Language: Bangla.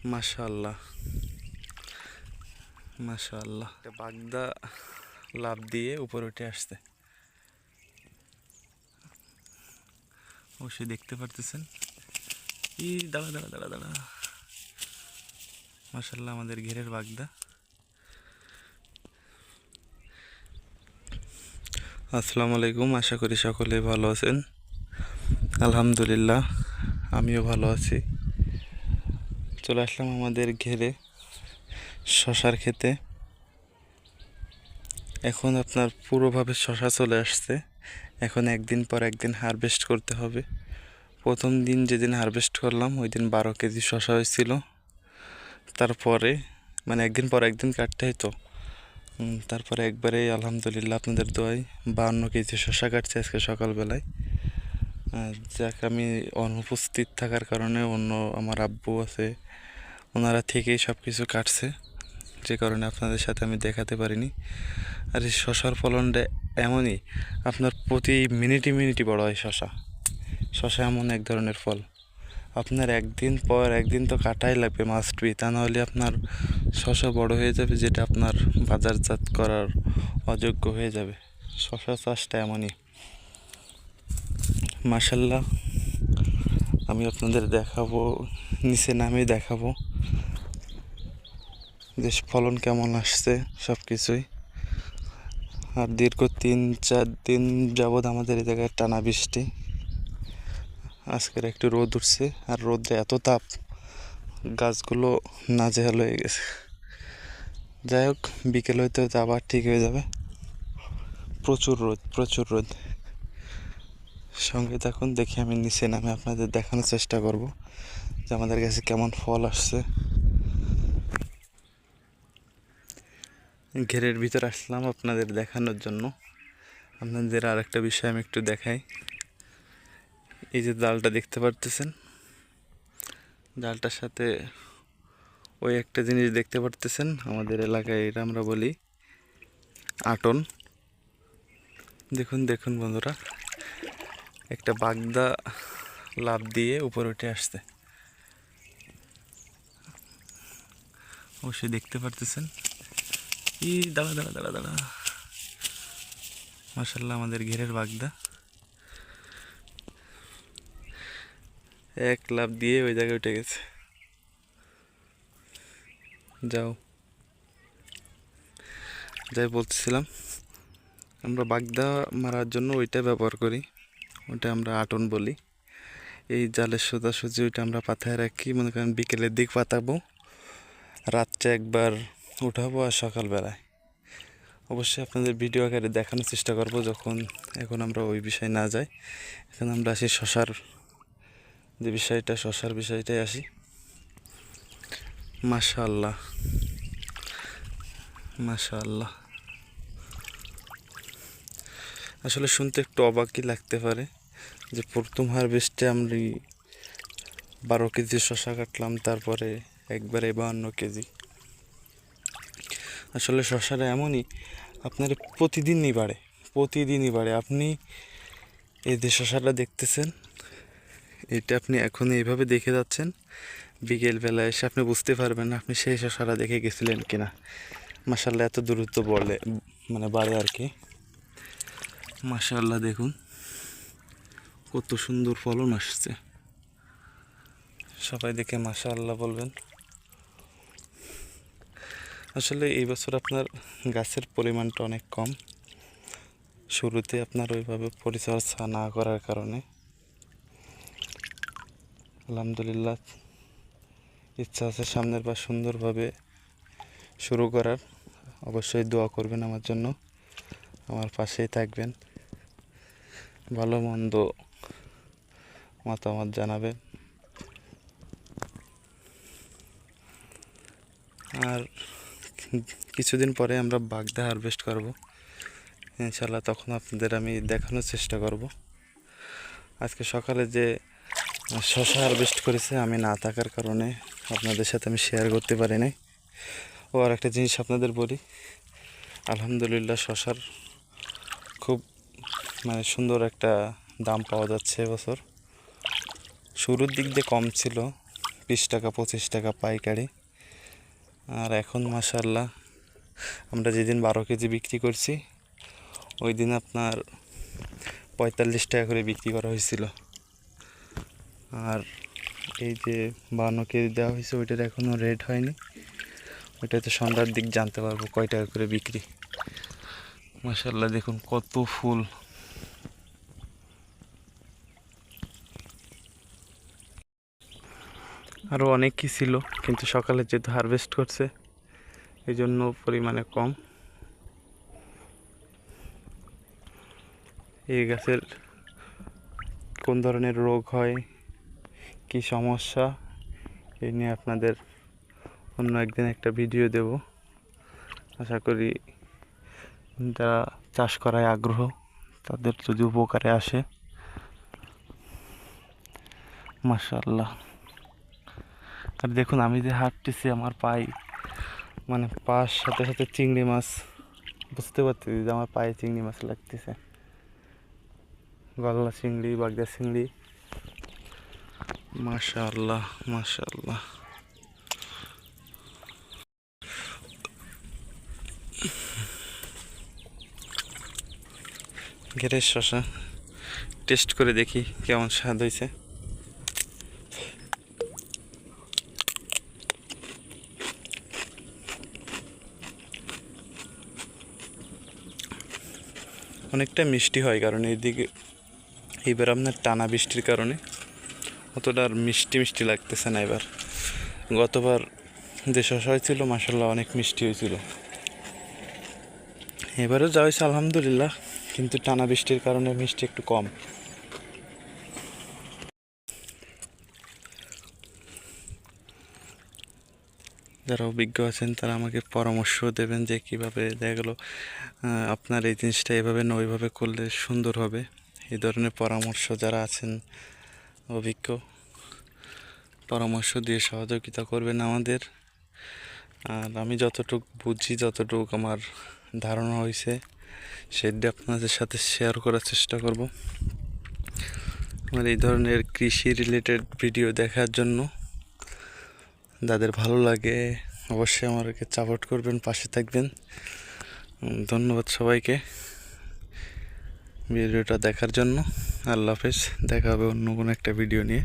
মাশাআল্লাহ মাশাআল্লাহ, একটা বাগদা লাফ দিয়ে উপরে উঠে আসছে। অবশ্যই দেখতে পারতেছেন। দাঁড়া দাঁড়া দাঁড়া দাঁড়া, মাশাআল্লাহ আমাদের ঘেরের বাগদা। আসসালামু আলাইকুম, আশা করি সকলে ভালো আছেন। আলহামদুলিল্লাহ আমিও ভালো আছি। চলে আসলাম আমাদের ঘেরে শশার ক্ষেতে। এখন আপনার পুরোভাবে শশা চলে আসছে। এখন একদিন পর একদিন হারভেস্ট করতে হবে। প্রথম দিন যেদিন হারভেস্ট করলাম ওই দিন 12 কেজি শশা হয়েছিল। তারপরে মানে একদিন পর একদিন কাটতে হতো। তারপরে একবারে আলহামদুলিল্লাহ আপনাদের দোয়ায় 52 কেজি শশা কাটছে আজকে সকালবেলায়। যাক, আমি অনুপস্থিত থাকার কারণে অন্য আমার আব্বু আছে, ওনারা থেকেই সব কিছু কাটছে, যে কারণে আপনাদের সাথে আমি দেখাতে পারিনি। আর এই শশার ফলনটা এমনই, আপনার প্রতি মিনিটে বড় হয় শশা। শশা এমন এক ধরনের ফল, আপনার একদিন পর একদিন তো কাটাই লাগবে মাস্ট বি, তা নাহলে আপনার শশা বড় হয়ে যাবে, যেটা আপনার বাজারজাত করার অযোগ্য হয়ে যাবে। শশা চাষটা এমনই। মাশাআল্লাহ, আমি আপনাদের দেখাবো, নিচে নামে দেখাবো যে ফলন কেমন আসছে সব কিছুই। আর দীর্ঘ 3-4 দিন যাবৎ আমাদের এই জায়গায় টানা বৃষ্টি। আজকের একটু রোদ উঠছে, আর রোদে এত তাপ, গাছগুলো নাজেহাল হয়ে গেছে। যাই হোক, বিকেল হইতে হইতে আবার ঠিক হয়ে যাবে। প্রচুর রোদ। সঙ্গে থাকুন, দেখি আমি নিচে নামে আপনাদের দেখানোর চেষ্টা করব যে আমাদের কাছে কেমন ফল আসছে। ঘেরের ভিতর আসলাম আপনাদের দেখানোর জন্য। আপনাদের আর একটা বিষয় আমি একটু দেখাই। এই যে ডালটা দেখতে পারতেছেন, ডালটার সাথে ওই একটা জিনিস দেখতে পারতেছেন, আমাদের এলাকায় এটা আমরা বলি আটন। দেখুন বন্ধুরা, একটা বাগদা লাফ দিয়ে উপরে উঠে আসছে। অবশ্যই দেখতে পারতেছেন। দাঁড়া দাঁড়া দাঁড়া দাঁড়া, মাশাআল্লাহ আমাদের ঘেরের বাগদা এক লাফ দিয়ে ওই জায়গায় উঠে গেছে। যাই বলতেছিলাম, আমরা বাগদা মারার জন্য ওইটা ব্যবহার করি, ওইটা আমরা আটন বলি। এই জালের সোজাসুজি ওইটা আমরা পাতায় রাখি, মনে করেন বিকেলের দিক পাতাবো, রাত্রে একবার উঠাবো আর সকালবেলায়। অবশ্যই আপনাদের ভিডিও আকারে দেখানোর চেষ্টা করব যখন। এখন আমরা ওই বিষয় না যাই, এখন আমরা আসি শশার যে বিষয়টা, শশার বিষয়টাই আসি। মাশাআল্লাহ মাশাআল্লাহ, আসলে শুনতে একটু অবাকই লাগতে পারে যে প্রথম হারভেস্টে আমরা 12 কেজি শশা কাটলাম, তারপরে একবারে 52 কেজি। আসলে শশাটা এমনই, আপনার প্রতিদিনই বাড়ে। আপনি এই যে শশাটা দেখতেছেন, এটা আপনি এখন এইভাবে দেখে যাচ্ছেন, বিকেলবেলা এসে আপনি বুঝতে পারবেন না আপনি সেই শশাটা দেখে গেছিলেন কিনা। মাশাআল্লাহ, এত দ্রুত বাড়ে আর কি। মাশাআল্লাহ, দেখুন কত সুন্দর ফলন আসছে। সবাই দেখে মাশাআল্লাহ বলবেন। আসলে এই বছর আপনার গাছের পরিমাণটা অনেক কম, শুরুতে আপনার ওইভাবে পরিচর্যা না করার কারণে। আলহামদুলিল্লাহ, ইচ্ছা আছে সামনের বার সুন্দরভাবে শুরু করার। অবশ্যই দোয়া করবেন আমার জন্য, আমার পাশেই থাকবেন, ভালো মন্দ মতামত জানাবেন। আর কিছুদিন পরে আমরা বাগদা হারভেস্ট করব ইনশাল্লাহ, তখন আপনাদের আমি দেখানোর চেষ্টা করব। আজকে সকালে যে শশা হারভেস্ট করেছে, আমি না থাকার কারণে আপনাদের সাথে আমি শেয়ার করতে পারি নাই। ও আর একটা জিনিস আপনাদের বলি, আলহামদুলিল্লাহ শশার খুব সুন্দর একটা দাম পাওয়া যাচ্ছে এবছর। শুরুর দিক দিয়ে কম ছিল, 20 টাকা 25 টাকা পাইকারি। আর এখন মাশাআল্লাহ আমরা যেদিন 12 কেজি বিক্রি করছি ওই দিন আপনার 45 টাকা করে বিক্রি করা হয়েছিল। আর এই যে 52 কেজি দেওয়া হয়েছে ওইটার এখনও রেট হয়নি, ওইটাতে সন্ধ্যার দিক জানতে পারবো কয় টাকা করে বিক্রি। মাশাআল্লাহ দেখুন কত ফুল। আরও অনেক কি ছিল কিন্তু সকালে যেহেতু হারভেস্ট করছে এই জন্য পরিমাণে কম। এই গাছের কোন ধরনের রোগ হয়, কি সমস্যা, এই নিয়ে আপনাদের অন্য একদিন একটা ভিডিও দেব। আশা করি যারা চাষ করায় আগ্রহ তাদের যদি উপকারে আসে। মাশাআল্লাহ। আর দেখুন আমি যে হাঁটতেছি আমার পায়ে মানে পায়ের সাথে সাথে চিংড়ি মাছ, বুঝতে পারতেছি যে আমার পায়ে চিংড়ি মাছ লাগতেছে, গলদা চিংড়ি, বাগদা চিংড়ি। মাশাআল্লাহ মাশাআল্লাহ। ঘেরের শশা টেস্ট করে দেখি কেমন স্বাদ হয়েছে। অনেকটা মিষ্টি হয় কারণ এইদিকে এবার আপনার টানা বৃষ্টির কারণে অতটা আর মিষ্টি মিষ্টি লাগতেছে না। এবার গতবার যে শশা হয়েছিল মাশাআল্লাহ অনেক মিষ্টি হয়েছিল, এবারও যা হয়েছে আলহামদুলিল্লাহ, কিন্তু টানা বৃষ্টির কারণে মিষ্টি একটু কম। যারা অভিজ্ঞ আছেন তারা আমাকে পরামর্শ দেবেন যে কীভাবে দেখা গেলো আপনার এই জিনিসটা এভাবে না ওইভাবে করলে সুন্দর হবে। এই ধরনের পরামর্শ যারা আছেন অভিজ্ঞ, পরামর্শ দিয়ে সহযোগিতা করবেন আমাদের। আর আমি যতটুকু বুঝি, যতটুকু আমার ধারণা হয়েছে সেটা আপনাদের সাথে শেয়ার করার চেষ্টা করব। আমার এই ধরনের কৃষি রিলেটেড ভিডিও দেখার জন্য যাদের ভালো লাগে অবশ্যই আমাকে সাপোর্ট করবেন, পাশে থাকবেন। ধন্যবাদ সবাইকে ভিডিওটা দেখার জন্য। আল্লাহ হাফেজ, দেখা হবে অন্য কোনো একটা ভিডিও নিয়ে।